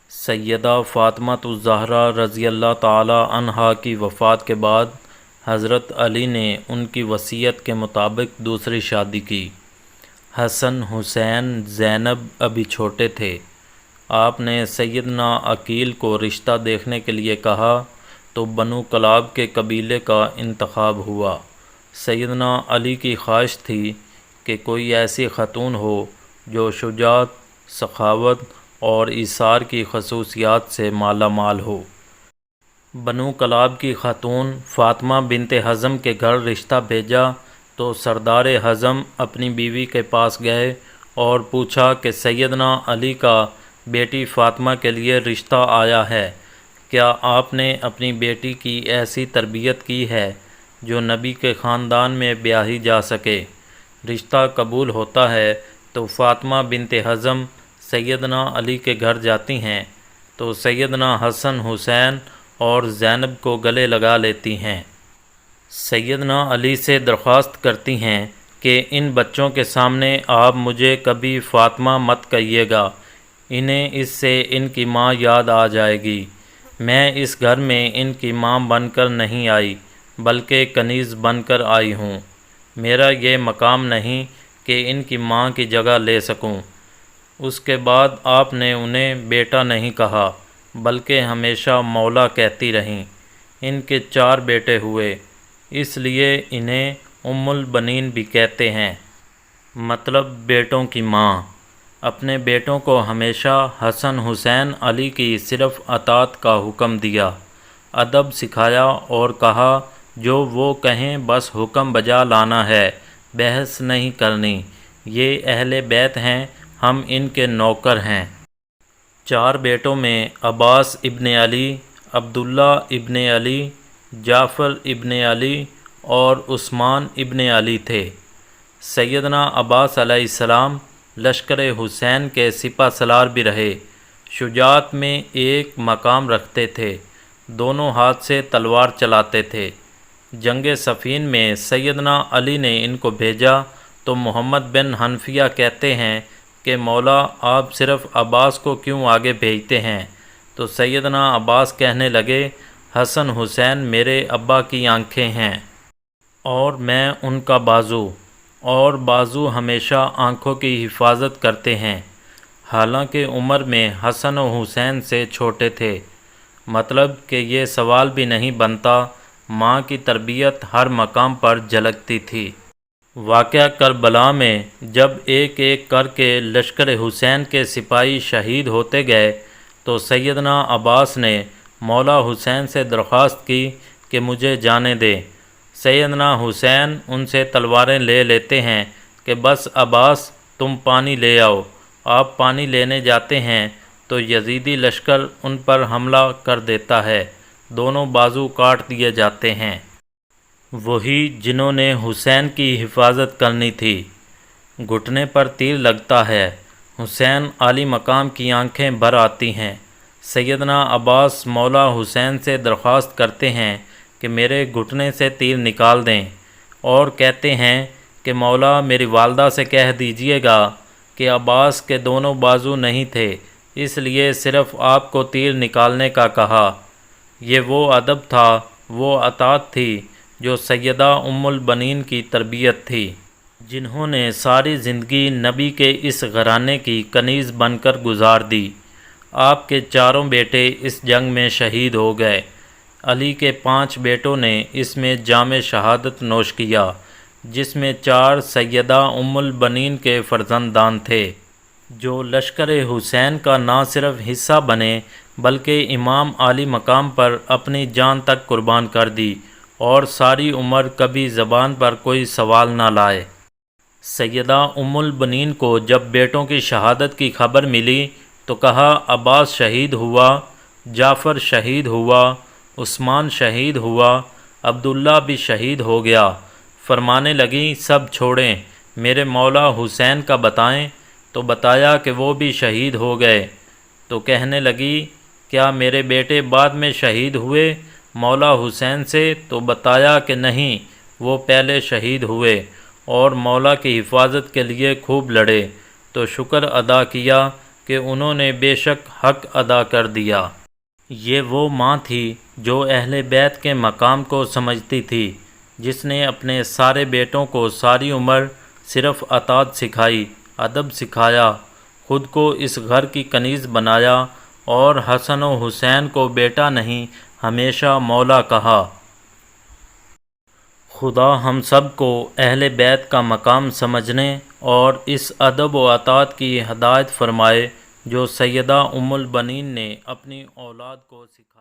سیدہ فاطمہ الزہرا رضی اللہ تعالی عنہا کی وفات کے بعد حضرت علی نے ان کی وصیت کے مطابق دوسری شادی کی۔ حسن، حسین، زینب ابھی چھوٹے تھے۔ آپ نے سیدنا عقیل کو رشتہ دیکھنے کے لیے کہا تو بنو کلاب کے قبیلے کا انتخاب ہوا۔ سیدنا علی کی خواہش تھی کہ کوئی ایسی خاتون ہو جو شجاعت، سخاوت اور ایثار کی خصوصیات سے مالا مال ہو۔ بنو کلاب کی خاتون فاطمہ بنت حزم کے گھر رشتہ بھیجا تو سردار حزم اپنی بیوی کے پاس گئے اور پوچھا کہ سیدنا علی کا بیٹی فاطمہ کے لیے رشتہ آیا ہے، کیا آپ نے اپنی بیٹی کی ایسی تربیت کی ہے جو نبی کے خاندان میں بیاہی جا سکے؟ رشتہ قبول ہوتا ہے تو فاطمہ بنت حزم سیدنا علی کے گھر جاتی ہیں تو سیدنا حسن، حسین اور زینب کو گلے لگا لیتی ہیں۔ سیدنا علی سے درخواست کرتی ہیں کہ ان بچوں کے سامنے آپ مجھے کبھی فاطمہ مت کہیے گا، انہیں اس سے ان کی ماں یاد آ جائے گی۔ میں اس گھر میں ان کی ماں بن کر نہیں آئی بلکہ کنیز بن کر آئی ہوں۔ میرا یہ مقام نہیں کہ ان کی ماں کی جگہ لے سکوں۔ اس کے بعد آپ نے انہیں بیٹا نہیں کہا بلکہ ہمیشہ مولا کہتی رہیں۔ ان کے 4 بیٹے ہوئے، اس لیے انہیں ام البنین بھی کہتے ہیں، مطلب بیٹوں کی ماں۔ اپنے بیٹوں کو ہمیشہ حسن، حسین، علی کی صرف اطاعت کا حکم دیا، ادب سکھایا اور کہا جو وہ کہیں بس حکم بجا لانا ہے، بحث نہیں کرنی، یہ اہل بیت ہیں، ہم ان کے نوکر ہیں۔ 4 بیٹوں میں عباس ابن علی، عبداللہ ابن علی، جعفر ابن علی اور عثمان ابن علی تھے۔ سیدنا عباس علیہ السلام لشکر حسین کے سپہ سالار بھی رہے، شجاعت میں ایک مقام رکھتے تھے، دونوں ہاتھ سے تلوار چلاتے تھے۔ جنگ صفین میں سیدنا علی نے ان کو بھیجا تو محمد بن حنفیہ کہتے ہیں کہ مولا آپ صرف عباس کو کیوں آگے بھیجتے ہیں؟ تو سیدنا عباس کہنے لگے حسن، حسین میرے ابا کی آنکھیں ہیں اور میں ان کا بازو، اور بازو ہمیشہ آنکھوں کی حفاظت کرتے ہیں۔ حالانکہ عمر میں حسن و حسین سے چھوٹے تھے، مطلب کہ یہ سوال بھی نہیں بنتا، ماں کی تربیت ہر مقام پر جھلکتی تھی۔ واقعہ کربلا میں جب ایک ایک کر کے لشکر حسین کے سپاہی شہید ہوتے گئے تو سیدنا عباس نے مولا حسین سے درخواست کی کہ مجھے جانے دے۔ سیدنا حسین ان سے تلواریں لے لیتے ہیں کہ بس عباس تم پانی لے آؤ۔ آپ پانی لینے جاتے ہیں تو یزیدی لشکر ان پر حملہ کر دیتا ہے، دونوں بازو کاٹ دیے جاتے ہیں۔ وہی جنہوں نے حسین کی حفاظت کرنی تھی، گھٹنے پر تیر لگتا ہے، حسین عالی مقام کی آنکھیں بھر آتی ہیں۔ سیدنا عباس مولا حسین سے درخواست کرتے ہیں کہ میرے گھٹنے سے تیر نکال دیں، اور کہتے ہیں کہ مولا میری والدہ سے کہہ دیجئے گا کہ عباس کے دونوں بازو نہیں تھے، اس لیے صرف آپ کو تیر نکالنے کا کہا۔ یہ وہ ادب تھا، وہ اطاعت تھی جو سیدہ ام البنین کی تربیت تھی، جنہوں نے ساری زندگی نبی کے اس گھرانے کی کنیز بن کر گزار دی۔ آپ کے 4 بیٹے اس جنگ میں شہید ہو گئے۔ علی کے 5 بیٹوں نے اس میں جام شہادت نوش کیا، جس میں 4 سیدہ ام البنین کے فرزندان تھے، جو لشکر حسین کا نہ صرف حصہ بنے بلکہ امام عالی مقام پر اپنی جان تک قربان کر دی اور ساری عمر کبھی زبان پر کوئی سوال نہ لائے۔ سیدہ ام البنین کو جب بیٹوں کی شہادت کی خبر ملی تو کہا عباس شہید ہوا، جعفر شہید ہوا، عثمان شہید ہوا، عبداللہ بھی شہید ہو گیا۔ فرمانے لگیں سب چھوڑیں، میرے مولا حسین کا بتائیں، تو بتایا کہ وہ بھی شہید ہو گئے۔ تو کہنے لگی کیا میرے بیٹے بعد میں شہید ہوئے مولا حسین سے؟ تو بتایا کہ نہیں، وہ پہلے شہید ہوئے اور مولا کی حفاظت کے لیے خوب لڑے۔ تو شکر ادا کیا کہ انہوں نے بے شک حق ادا کر دیا۔ یہ وہ ماں تھی جو اہل بیت کے مقام کو سمجھتی تھی، جس نے اپنے سارے بیٹوں کو ساری عمر صرف اطاعت سکھائی، ادب سکھایا، خود کو اس گھر کی کنیز بنایا اور حسن و حسین کو بیٹا نہیں ہمیشہ مولا کہا۔ خدا ہم سب کو اہل بیت کا مقام سمجھنے اور اس ادب و اطاعت کی ہدایت فرمائے جو سیدہ ام البنین نے اپنی اولاد کو سکھایا۔